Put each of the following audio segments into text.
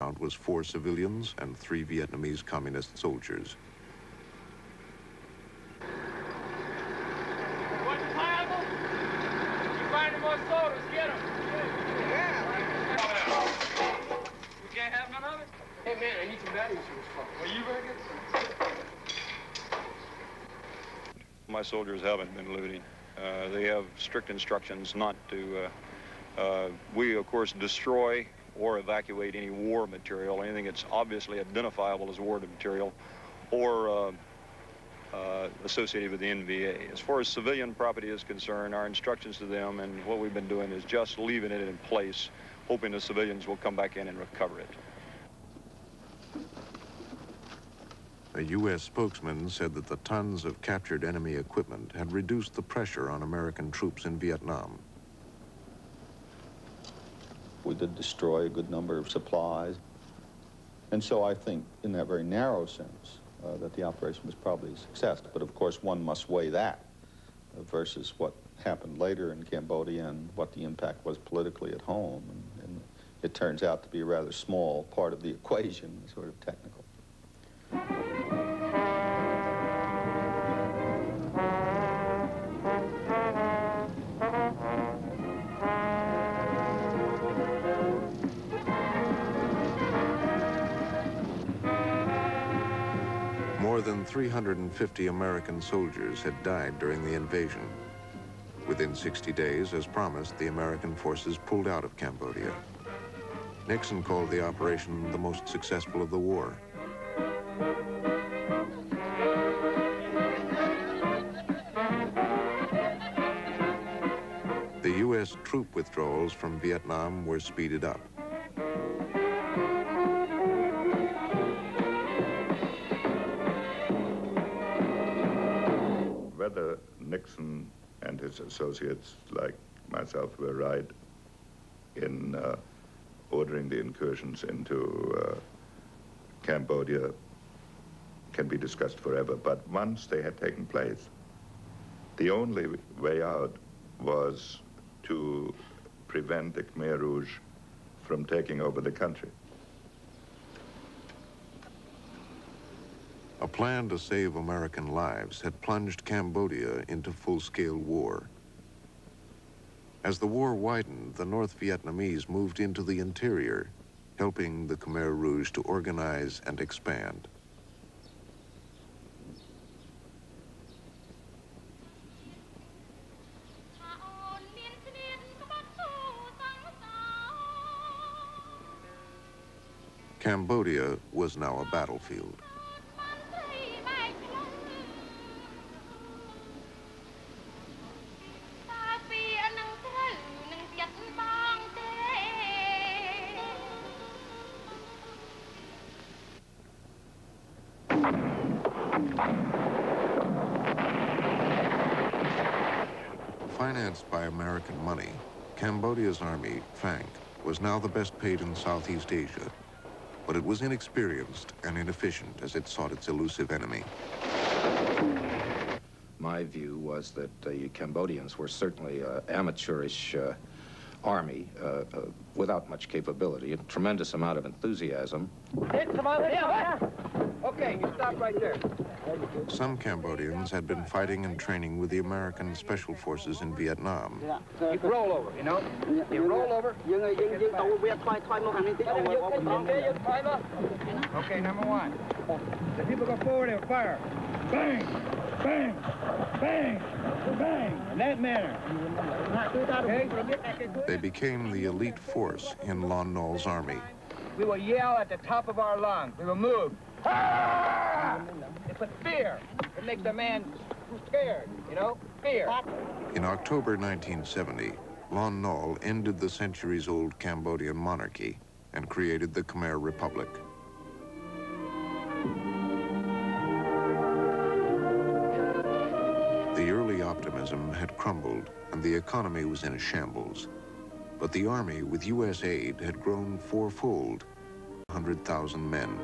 count was 4 civilians and 3 Vietnamese communist soldiers. Hey man, I need some batteries for this phone. Well, you very good. My soldiers haven't been looting. They have strict instructions not to. We, of course, destroy or evacuate any war material, anything that's obviously identifiable as war material, or associated with the NVA. As far as civilian property is concerned, our instructions to them and what we've been doing is just leaving it in place, hoping the civilians will come back in and recover it. A U.S. spokesman said that the tons of captured enemy equipment had reduced the pressure on American troops in Vietnam. We did destroy a good number of supplies. And so I think, in that very narrow sense, that the operation was probably a success. But of course, one must weigh that versus what happened later in Cambodia and what the impact was politically at home. And it turns out to be a rather small part of the equation, sort of technical. More than 350 American soldiers had died during the invasion. Within 60 days, as promised, the American forces pulled out of Cambodia. Nixon called the operation the most successful of the war. The U.S. troop withdrawals from Vietnam were speeded up. Whether Nixon and his associates, like myself, were right in ordering the incursions into Cambodia can be discussed forever. But once they had taken place, the only way out was to prevent the Khmer Rouge from taking over the country. A plan to save American lives had plunged Cambodia into full-scale war. As the war widened, the North Vietnamese moved into the interior, helping the Khmer Rouge to organize and expand. Cambodia was now a battlefield. Financed by American money, Cambodia's army, FANC, was now the best paid in Southeast Asia, but it was inexperienced and inefficient as it sought its elusive enemy. My view was that the Cambodians were certainly an amateurish army without much capability, a tremendous amount of enthusiasm. Okay, you stop right there. Some Cambodians had been fighting and training with the American Special Forces in Vietnam. You roll over, you know? You roll over. Okay, number one. The people go forward and fire. Bang! Bang! Bang! Bang! In that manner. Okay? They became the elite force in Lon Nol's army. We will yell at the top of our lungs. We will move. Ah! It's a fear. It makes a man scared, you know? Fear. In October 1970, Lon Nol ended the centuries-old Cambodian monarchy and created the Khmer Republic. The early optimism had crumbled and the economy was in a shambles. But the army, with U.S. aid, had grown fourfold, 100,000 men.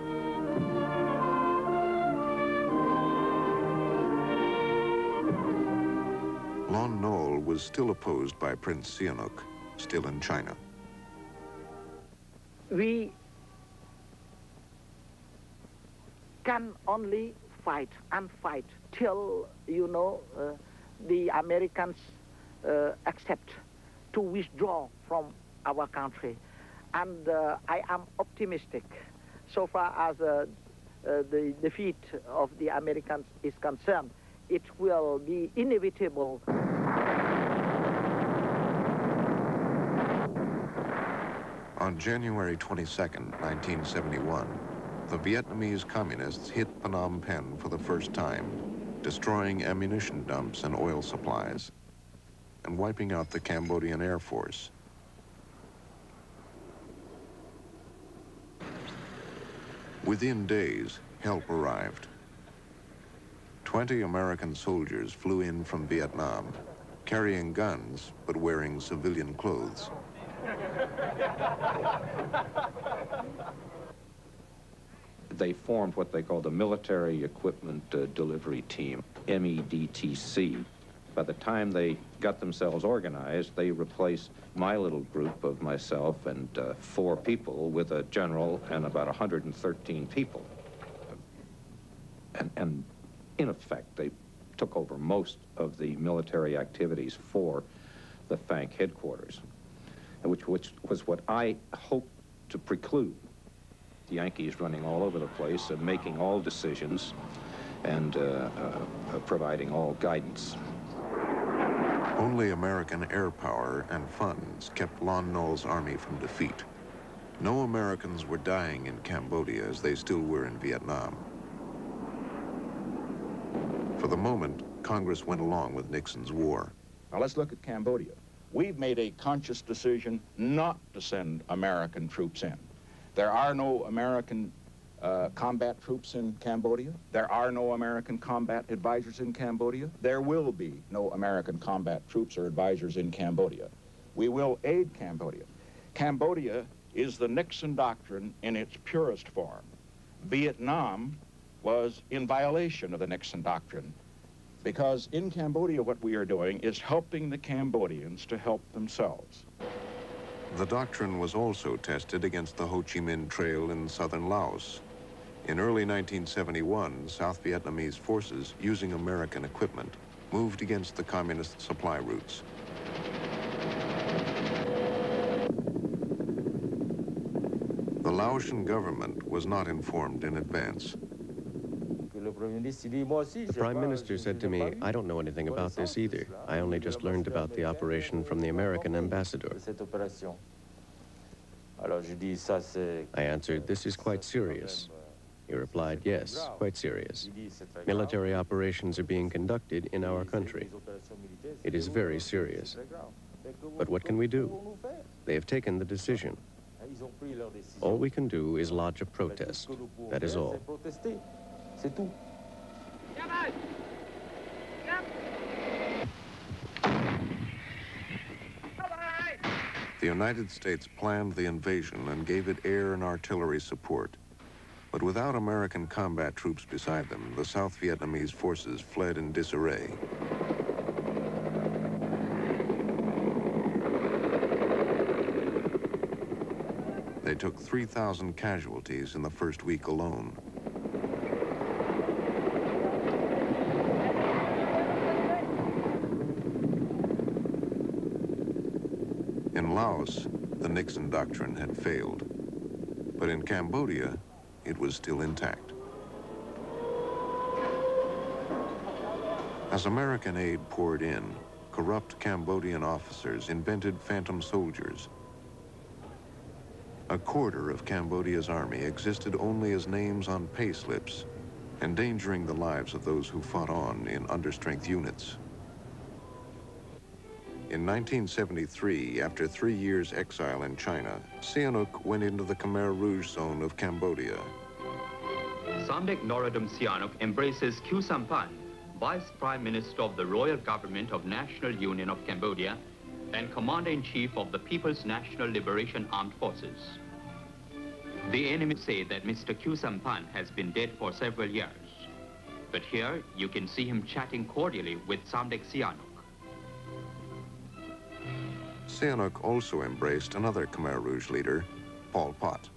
Lon Nol was still opposed by Prince Sihanouk, still in China. We can only fight and fight till, you know, the Americans accept to withdraw from our country. And I am optimistic so far as the defeat of the Americans is concerned. It will be inevitable. On January 22nd, 1971, the Vietnamese communists hit Phnom Penh for the first time, destroying ammunition dumps and oil supplies, and wiping out the Cambodian Air Force. Within days, help arrived. 20 American soldiers flew in from Vietnam, carrying guns but wearing civilian clothes. They formed what they called the Military Equipment Delivery Team, MEDTC. By the time they got themselves organized, they replaced my little group of myself and 4 people with a general and about 113 people. And in effect, they took over most of the military activities for the FANC headquarters, which was what I hoped to preclude. The Yankees running all over the place and making all decisions and providing all guidance. Only American air power and funds kept Lon Nol's army from defeat. No Americans were dying in Cambodia as they still were in Vietnam. For the moment, Congress went along with Nixon's war. Now let's look at Cambodia. We've made a conscious decision not to send American troops in. There are no American combat troops in Cambodia. There are no American combat advisors in Cambodia. There will be no American combat troops or advisors in Cambodia. We will aid Cambodia. Cambodia is the Nixon doctrine in its purest form. Vietnam was in violation of the Nixon doctrine, because in Cambodia what we are doing is helping the Cambodians to help themselves. The doctrine was also tested against the Ho Chi Minh Trail in southern Laos. In early 1971, South Vietnamese forces, using American equipment, moved against the communist supply routes. The Laotian government was not informed in advance. The Prime Minister said to me, "I don't know anything about this either. I only just learned about the operation from the American ambassador." I answered, "This is quite serious." He replied, "Yes, quite serious. Military operations are being conducted in our country. It is very serious. But what can we do? They have taken the decision. All we can do is lodge a protest. That is all." The United States planned the invasion and gave it air and artillery support. But without American combat troops beside them, the South Vietnamese forces fled in disarray. They took 3,000 casualties in the first week alone. In Laos, the Nixon doctrine had failed. But in Cambodia, it was still intact. As American aid poured in, corrupt Cambodian officers invented phantom soldiers. A quarter of Cambodia's army existed only as names on pay slips, endangering the lives of those who fought on in understrength units. In 1973, after 3 years' exile in China, Sihanouk went into the Khmer Rouge zone of Cambodia. Samdech Norodom Sihanouk embraces Khieu Samphan, Vice Prime Minister of the Royal Government of National Union of Cambodia and Commander-in-Chief of the People's National Liberation Armed Forces. The enemy say that Mr. Khieu Samphan has been dead for several years. But here, you can see him chatting cordially with Samdech Sihanouk. Sihanouk also embraced another Khmer Rouge leader, Pol Pot.